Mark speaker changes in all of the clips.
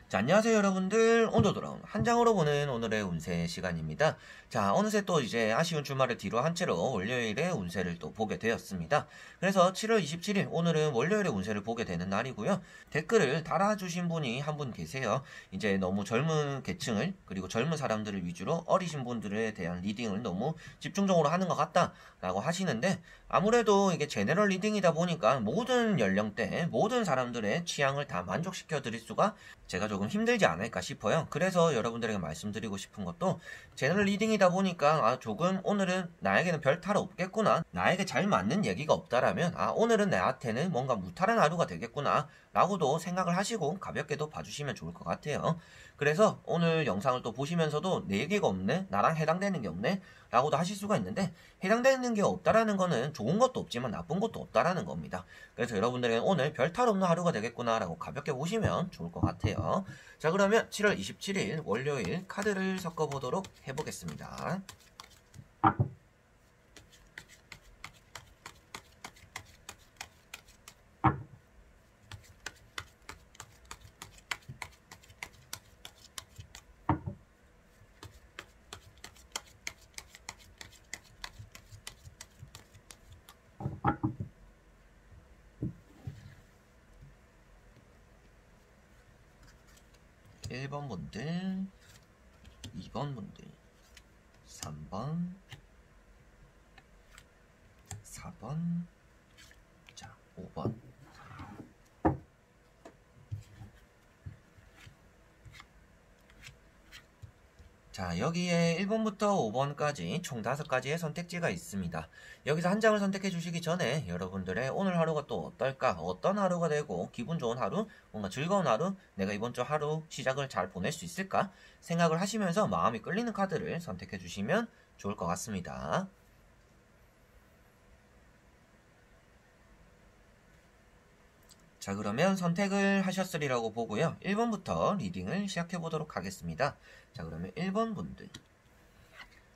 Speaker 1: 자, 안녕하세요 여러분들. 오늘도 돌아온 한 장으로 보는 오늘의 운세 시간입니다. 자, 어느새 또 이제 아쉬운 주말을 뒤로 한 채로 월요일에 운세를 또 보게 되었습니다. 그래서 7월 27일 오늘은 월요일에 운세를 보게 되는 날이고요. 댓글을 달아주신 분이 한 분 계세요. 이제 너무 젊은 계층을 그리고 젊은 사람들을 위주로 어리신 분들에 대한 리딩을 너무 집중적으로 하는 것 같다라고 하시는데, 아무래도 이게 제너럴 리딩이다 보니까 모든 연령대 모든 사람들의 취향을 다 만족시켜 드릴 수가 제가 조금 힘들지 않을까 싶어요. 그래서 여러분들에게 말씀드리고 싶은 것도, 제너럴 리딩이다 보니까 조금 오늘은 나에게는 별 탈 없겠구나, 나에게 잘 맞는 얘기가 없다라면 오늘은 나한테는 뭔가 무탈한 하루가 되겠구나 라고도 생각을 하시고 가볍게도 봐주시면 좋을 것 같아요. 그래서 오늘 영상을 또 보시면서도 내 얘기가 없네, 나랑 해당되는 게 없네 라고도 하실 수가 있는데, 해당되는 게 없다라는 거는 좋은 것도 없지만 나쁜 것도 없다라는 겁니다. 그래서 여러분들에게 오늘 별 탈 없는 하루가 되겠구나 라고 가볍게 보시면 좋을 것 같아요. 자, 그러면 7월 27일 월요일 카드를 섞어보도록 해보겠습니다. 1번 분들, 2번 분들, 3번, 4번, 자, 5번. 자, 여기에 1번부터 5번까지 총 5가지의 선택지가 있습니다. 여기서 한 장을 선택해 주시기 전에 여러분들의 오늘 하루가 또 어떨까, 어떤 하루가 되고 기분 좋은 하루, 뭔가 즐거운 하루, 내가 이번 주 하루 시작을 잘 보낼 수 있을까 생각을 하시면서 마음이 끌리는 카드를 선택해 주시면 좋을 것 같습니다. 자, 그러면 선택을 하셨으리라고 보고요. 1번부터 리딩을 시작해 보도록 하겠습니다. 자, 그러면 1번 분들.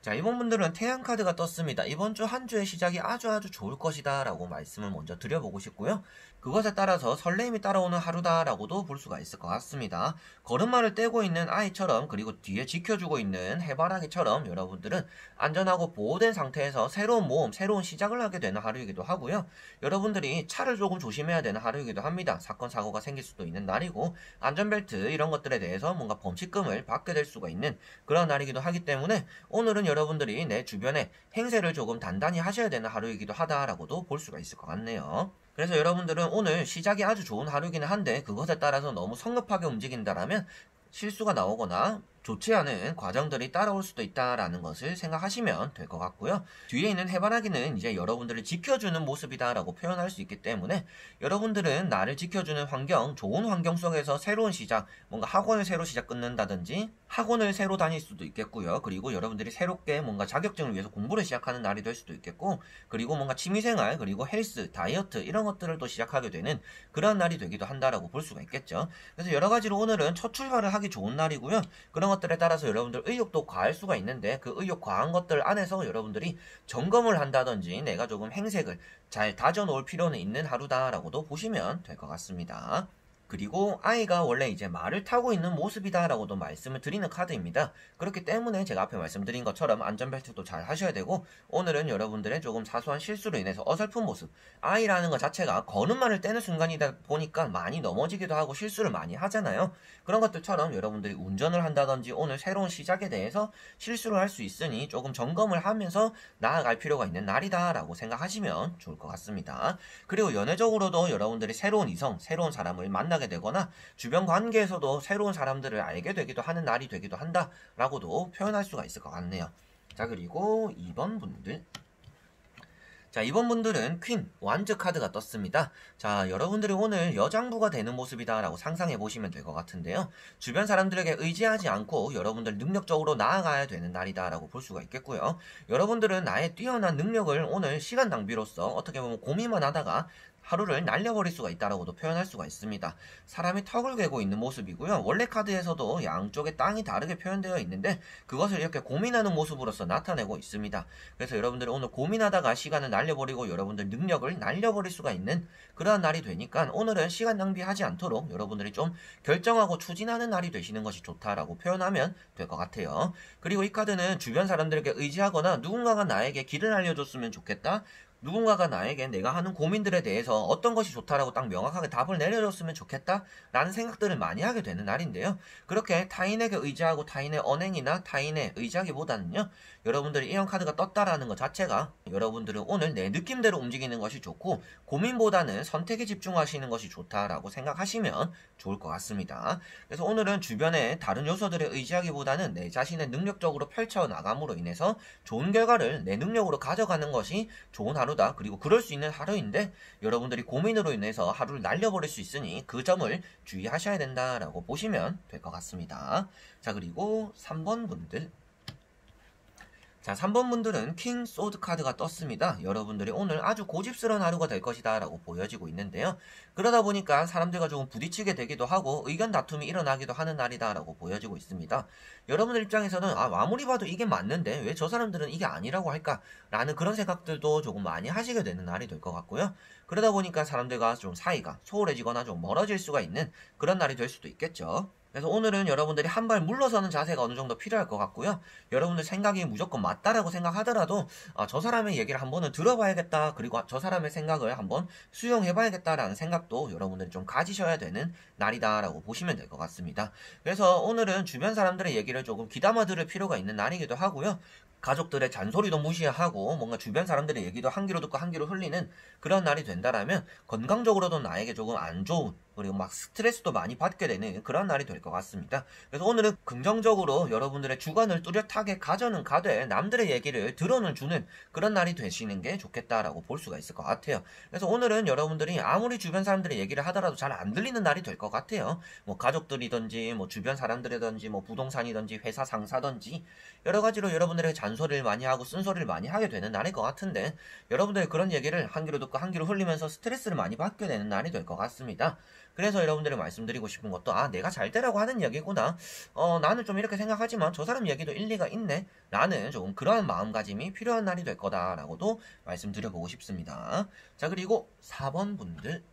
Speaker 1: 자, 이번 분들은 태양 카드가 떴습니다. 이번 주 한 주의 시작이 아주 좋을 것이다 라고 말씀을 먼저 드려보고 싶고요. 그것에 따라서 설레임이 따라오는 하루다 라고도 볼 수가 있을 것 같습니다. 걸음마를 떼고 있는 아이처럼, 그리고 뒤에 지켜주고 있는 해바라기처럼 여러분들은 안전하고 보호된 상태에서 새로운 모험, 새로운 시작을 하게 되는 하루이기도 하고요. 여러분들이 차를 조금 조심해야 되는 하루이기도 합니다. 사건 사고가 생길 수도 있는 날이고, 안전벨트 이런 것들에 대해서 뭔가 범칙금을 받게 될 수가 있는 그런 날이기도 하기 때문에, 오늘은 여러분들이 내 주변에 행세를 조금 단단히 하셔야 되는 하루이기도 하다라고도 볼 수가 있을 것 같네요. 그래서 여러분들은 오늘 시작이 아주 좋은 하루이기는 한데, 그것에 따라서 너무 성급하게 움직인다라면 실수가 나오거나 좋지 않은 과정들이 따라올 수도 있다라는 것을 생각하시면 될 것 같고요. 뒤에 있는 해바라기는 이제 여러분들을 지켜주는 모습이다라고 표현할 수 있기 때문에, 여러분들은 나를 지켜주는 환경, 좋은 환경 속에서 새로운 시작, 뭔가 학원을 새로 시작 끊는다든지 학원을 새로 다닐 수도 있겠고요. 그리고 여러분들이 새롭게 뭔가 자격증을 위해서 공부를 시작하는 날이 될 수도 있겠고, 그리고 뭔가 취미생활, 그리고 헬스, 다이어트 이런 것들을 또 시작하게 되는 그런 날이 되기도 한다라고 볼 수가 있겠죠. 그래서 여러 가지로 오늘은 첫 출발을 하기 좋은 날이고요. 그런 것들에 따라서 여러분들 의욕도 과할 수가 있는데, 그 의욕 과한 것들 안에서 여러분들이 점검을 한다든지 내가 조금 행색을 잘 다져놓을 필요는 있는 하루다라고도 보시면 될 것 같습니다. 그리고 아이가 원래 이제 말을 타고 있는 모습이다라고도 말씀을 드리는 카드입니다. 그렇기 때문에 제가 앞에 말씀드린 것처럼 안전벨트도 잘 하셔야 되고, 오늘은 여러분들의 조금 사소한 실수로 인해서 어설픈 모습, 아이라는 것 자체가 걸음마를 떼는 순간이다 보니까 많이 넘어지기도 하고 실수를 많이 하잖아요. 그런 것들처럼 여러분들이 운전을 한다든지 오늘 새로운 시작에 대해서 실수를 할 수 있으니 조금 점검을 하면서 나아갈 필요가 있는 날이다라고 생각하시면 좋을 것 같습니다. 그리고 연애적으로도 여러분들이 새로운 이성, 새로운 사람을 만나게 되거나 주변 관계에서도 새로운 사람들을 알게 되기도 하는 날이 되기도 한다라고도 표현할 수가 있을 것 같네요. 자, 그리고 2번 분들. 자, 이번 분들은 퀸, 완즈 카드가 떴습니다. 자, 여러분들이 오늘 여장부가 되는 모습이다 라고 상상해 보시면 될 것 같은데요. 주변 사람들에게 의지하지 않고 여러분들 능력적으로 나아가야 되는 날이다 라고 볼 수가 있겠고요. 여러분들은 나의 뛰어난 능력을 오늘 시간 낭비로서 어떻게 보면 고민만 하다가 하루를 날려버릴 수가 있다라고도 표현할 수가 있습니다. 사람이 턱을 괴고 있는 모습이고요. 원래 카드에서도 양쪽의 땅이 다르게 표현되어 있는데 그것을 이렇게 고민하는 모습으로서 나타내고 있습니다. 그래서 여러분들이 오늘 고민하다가 시간을 날려버리고 여러분들 능력을 날려버릴 수가 있는 그러한 날이 되니까 오늘은 시간 낭비하지 않도록 여러분들이 좀 결정하고 추진하는 날이 되시는 것이 좋다라고 표현하면 될 것 같아요. 그리고 이 카드는 주변 사람들에게 의지하거나 누군가가 나에게 길을 알려줬으면 좋겠다. 누군가가 나에게 내가 하는 고민들에 대해서 어떤 것이 좋다라고 딱 명확하게 답을 내려줬으면 좋겠다 라는 생각들을 많이 하게 되는 날인데요. 그렇게 타인에게 의지하고 타인의 언행이나 타인에 의지하기보다는요. 여러분들이 이런 카드가 떴다라는 것 자체가 여러분들은 오늘 내 느낌대로 움직이는 것이 좋고 고민보다는 선택에 집중하시는 것이 좋다라고 생각하시면 좋을 것 같습니다. 그래서 오늘은 주변의 다른 요소들에 의지하기보다는 내 자신의 능력적으로 펼쳐나감으로 인해서 좋은 결과를 내 능력으로 가져가는 것이 좋은 하루다. 그리고 그럴 수 있는 하루인데 여러분들이 고민으로 인해서 하루를 날려버릴 수 있으니 그 점을 주의하셔야 된다라고 보시면 될 것 같습니다. 자, 그리고 3번 분들. 자, 3번 분들은 킹 소드 카드가 떴습니다. 여러분들이 오늘 아주 고집스러운 하루가 될 것이다 라고 보여지고 있는데요. 그러다 보니까 사람들과 조금 부딪히게 되기도 하고 의견 다툼이 일어나기도 하는 날이다 라고 보여지고 있습니다. 여러분들 입장에서는 아무리 봐도 이게 맞는데 왜 저 사람들은 이게 아니라고 할까 라는 그런 생각들도 조금 많이 하시게 되는 날이 될 것 같고요. 그러다 보니까 사람들과 좀 사이가 소홀해지거나 좀 멀어질 수가 있는 그런 날이 될 수도 있겠죠. 그래서 오늘은 여러분들이 한 발 물러서는 자세가 어느 정도 필요할 것 같고요. 여러분들 생각이 무조건 맞다라고 생각하더라도 저 사람의 얘기를 한번은 들어봐야겠다. 그리고 저 사람의 생각을 한번 수용해봐야겠다라는 생각도 여러분들이 좀 가지셔야 되는 날이다라고 보시면 될 것 같습니다. 그래서 오늘은 주변 사람들의 얘기를 조금 귀담아 들을 필요가 있는 날이기도 하고요. 가족들의 잔소리도 무시하고 뭔가 주변 사람들의 얘기도 한 귀로 듣고 한 귀로 흘리는 그런 날이 된다라면 건강적으로도 나에게 조금 안 좋은 그리고 막 스트레스도 많이 받게 되는 그런 날이 될 것 같습니다. 그래서 오늘은 긍정적으로 여러분들의 주관을 뚜렷하게 가져는 가되 남들의 얘기를 들어는 주는 그런 날이 되시는 게 좋겠다라고 볼 수가 있을 것 같아요. 그래서 오늘은 여러분들이 아무리 주변 사람들의 얘기를 하더라도 잘 안 들리는 날이 될 것 같아요. 뭐 가족들이든지 뭐 주변 사람들이든지 뭐 부동산이든지 회사 상사든지 여러 가지로 여러분들에게 잔소리를 많이 하고 쓴소리를 많이 하게 되는 날일 것 같은데 여러분들이 그런 얘기를 한 귀로 듣고 한 귀로 흘리면서 스트레스를 많이 받게 되는 날이 될 것 같습니다. 그래서 여러분들이 말씀드리고 싶은 것도 내가 잘 되라고 하는 얘기구나. 나는 좀 이렇게 생각하지만 저 사람 얘기도 일리가 있네. 라는 조금 그러한 마음가짐이 필요한 날이 될 거다라고도 말씀드려보고 싶습니다. 자, 그리고 4번 분들.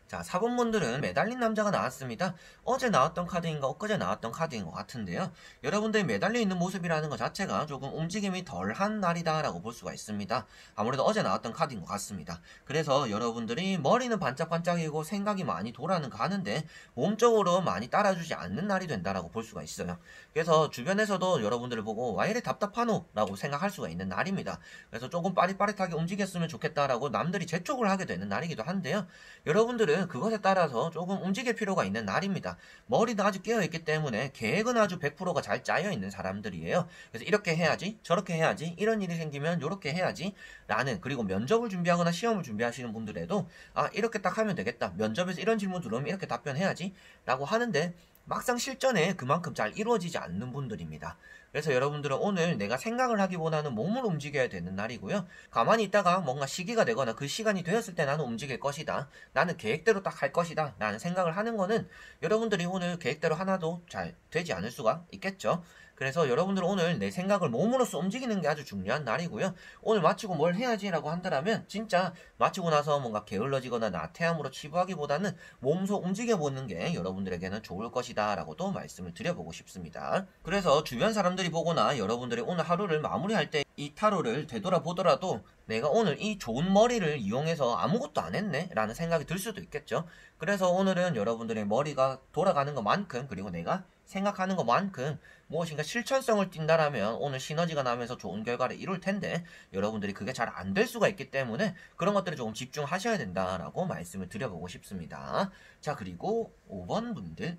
Speaker 1: 자, 4번 분들은 매달린 남자가 나왔습니다. 어제 나왔던 카드인가 엊그제 나왔던 카드인 것 같은데요. 여러분들이 매달려 있는 모습이라는 것 자체가 조금 움직임이 덜한 날이다라고 볼 수가 있습니다. 아무래도 어제 나왔던 카드인 것 같습니다. 그래서 여러분들이 머리는 반짝반짝이고 생각이 많이 돌아는 가는데 몸적으로 많이 따라주지 않는 날이 된다라고 볼 수가 있어요. 그래서 주변에서도 여러분들을 보고 와 이래 답답하노? 라고 생각할 수가 있는 날입니다. 그래서 조금 빠릿빠릿하게 움직였으면 좋겠다라고 남들이 재촉을 하게 되는 날이기도 한데요. 여러분들은 그것에 따라서 조금 움직일 필요가 있는 날입니다. 머리도 아주 깨어있기 때문에 계획은 아주 100%가 잘 짜여있는 사람들이에요. 그래서 이렇게 해야지 저렇게 해야지 이런 일이 생기면 이렇게 해야지 라는 그리고 면접을 준비하거나 시험을 준비하시는 분들에도 이렇게 딱 하면 되겠다. 면접에서 이런 질문 들어오면 이렇게 답변해야지 라고 하는데 막상 실전에 그만큼 잘 이루어지지 않는 분들입니다. 그래서 여러분들은 오늘 내가 생각을 하기보다는 몸을 움직여야 되는 날이고요. 가만히 있다가 뭔가 시기가 되거나 그 시간이 되었을 때 나는 움직일 것이다. 나는 계획대로 딱 할 것이다. 라는 생각을 하는 거는 여러분들이 오늘 계획대로 하나도 잘 되지 않을 수가 있겠죠. 그래서 여러분들은 오늘 내 생각을 몸으로써 움직이는 게 아주 중요한 날이고요. 오늘 마치고 뭘 해야지라고 한다면 진짜 마치고 나서 뭔가 게을러지거나 나태함으로 치부하기보다는 몸소 움직여보는 게 여러분들에게는 좋을 것이다 라고도 말씀을 드려보고 싶습니다. 그래서 주변 사람들이 보거나 여러분들이 오늘 하루를 마무리할 때 이 타로를 되돌아보더라도 내가 오늘 이 좋은 머리를 이용해서 아무것도 안 했네 라는 생각이 들 수도 있겠죠. 그래서 오늘은 여러분들의 머리가 돌아가는 것만큼 그리고 내가 생각하는 것만큼 무엇인가 실천성을 띈다라면 오늘 시너지가 나면서 좋은 결과를 이룰 텐데 여러분들이 그게 잘 안 될 수가 있기 때문에 그런 것들을 조금 집중하셔야 된다라고 말씀을 드려보고 싶습니다. 자, 그리고 5번 분들.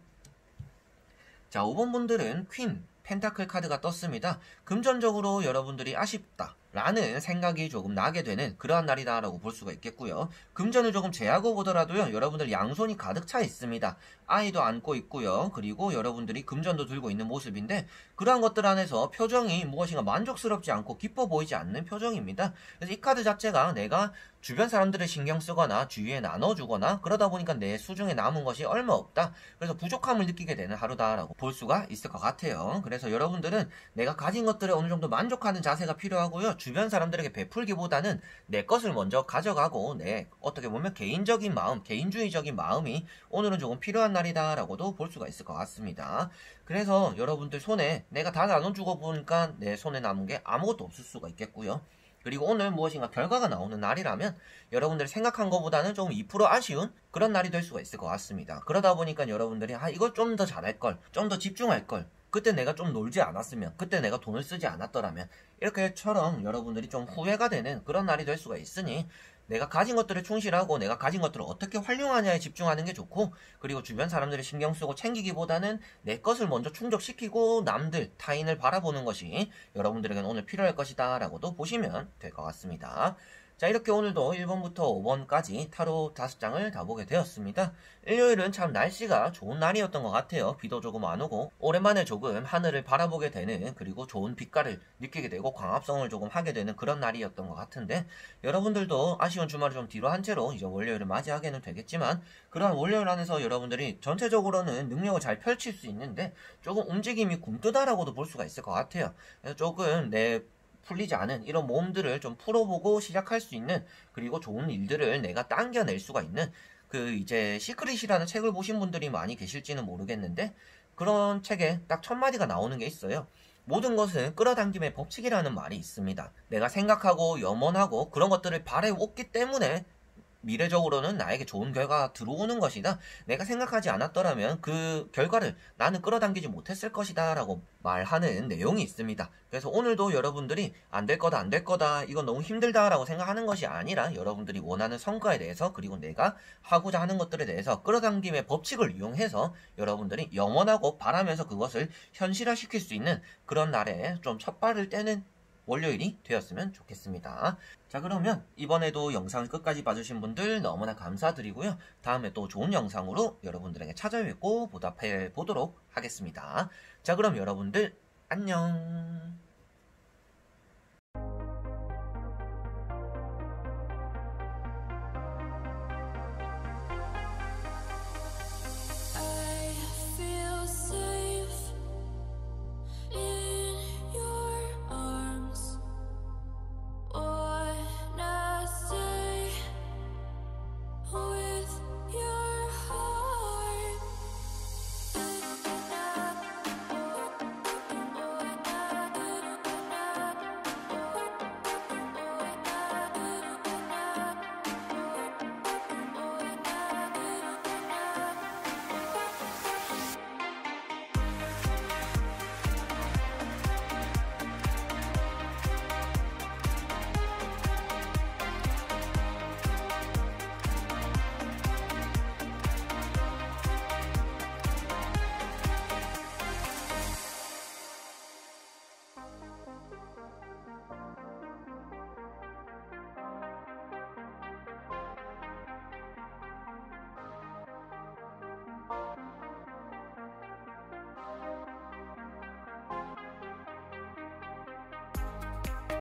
Speaker 1: 자, 5번 분들은 퀸 펜타클 카드가 떴습니다. 금전적으로 여러분들이 아쉽다 라는 생각이 조금 나게 되는 그러한 날이다라고 볼 수가 있겠고요. 금전을 조금 제하고 보더라도요, 여러분들 양손이 가득 차 있습니다. 아이도 안고 있고요. 그리고 여러분들이 금전도 들고 있는 모습인데, 그러한 것들 안에서 표정이 무엇인가 만족스럽지 않고 기뻐 보이지 않는 표정입니다. 그래서 이 카드 자체가 내가 주변 사람들을 신경 쓰거나 주위에 나눠주거나 그러다 보니까 내 수중에 남은 것이 얼마 없다. 그래서 부족함을 느끼게 되는 하루다라고 볼 수가 있을 것 같아요. 그래서 여러분들은 내가 가진 것들에 어느 정도 만족하는 자세가 필요하고요. 주변 사람들에게 베풀기보다는 내 것을 먼저 가져가고 내 어떻게 보면 개인적인 마음, 개인주의적인 마음이 오늘은 조금 필요한 날이다라고도 볼 수가 있을 것 같습니다. 그래서 여러분들 손에 내가 다 나눠주고 보니까 내 손에 남은 게 아무것도 없을 수가 있겠고요. 그리고 오늘 무엇인가 결과가 나오는 날이라면 여러분들이 생각한 것보다는 조금 2% 아쉬운 그런 날이 될 수가 있을 것 같습니다. 그러다 보니까 여러분들이 이걸 좀 더 잘할걸, 좀 더 집중할걸, 그때 내가 좀 놀지 않았으면, 그때 내가 돈을 쓰지 않았더라면, 이렇게처럼 여러분들이 좀 후회가 되는 그런 날이 될 수가 있으니 내가 가진 것들을 충실하고 내가 가진 것들을 어떻게 활용하냐에 집중하는 게 좋고, 그리고 주변 사람들을 신경 쓰고 챙기기보다는 내 것을 먼저 충족시키고 남들, 타인을 바라보는 것이 여러분들에게는 오늘 필요할 것이다 라고도 보시면 될 것 같습니다. 자, 이렇게 오늘도 1번부터 5번까지 타로 5장을 다 보게 되었습니다. 일요일은 참 날씨가 좋은 날이었던 것 같아요. 비도 조금 안 오고 오랜만에 조금 하늘을 바라보게 되는, 그리고 좋은 빛깔을 느끼게 되고 광합성을 조금 하게 되는 그런 날이었던 것 같은데, 여러분들도 아쉬운 주말을 좀 뒤로 한 채로 이제 월요일을 맞이하게는 되겠지만, 그러한 월요일 안에서 여러분들이 전체적으로는 능력을 잘 펼칠 수 있는데 조금 움직임이 굼뜨다라고도 볼 수가 있을 것 같아요. 그래서 조금 풀리지 않은 이런 모험들을 좀 풀어보고 시작할 수 있는, 그리고 좋은 일들을 내가 당겨낼 수가 있는, 이제 시크릿이라는 책을 보신 분들이 많이 계실지는 모르겠는데, 그런 책에 딱 첫 마디가 나오는 게 있어요. 모든 것은 끌어당김의 법칙이라는 말이 있습니다. 내가 생각하고 염원하고 그런 것들을 바래왔기 때문에 미래적으로는 나에게 좋은 결과가 들어오는 것이다. 내가 생각하지 않았더라면 그 결과를 나는 끌어당기지 못했을 것이다 라고 말하는 내용이 있습니다. 그래서 오늘도 여러분들이 안 될 거다, 안 될 거다, 이건 너무 힘들다 라고 생각하는 것이 아니라, 여러분들이 원하는 성과에 대해서, 그리고 내가 하고자 하는 것들에 대해서 끌어당김의 법칙을 이용해서 여러분들이 염원하고 바라면서 그것을 현실화시킬 수 있는 그런 날에 좀 첫발을 떼는 월요일이 되었으면 좋겠습니다. 자, 그러면 이번에도 영상을 끝까지 봐주신 분들 너무나 감사드리고요. 다음에 또 좋은 영상으로 여러분들에게 찾아뵙고 보답해 보도록 하겠습니다. 자, 그럼 여러분들 안녕.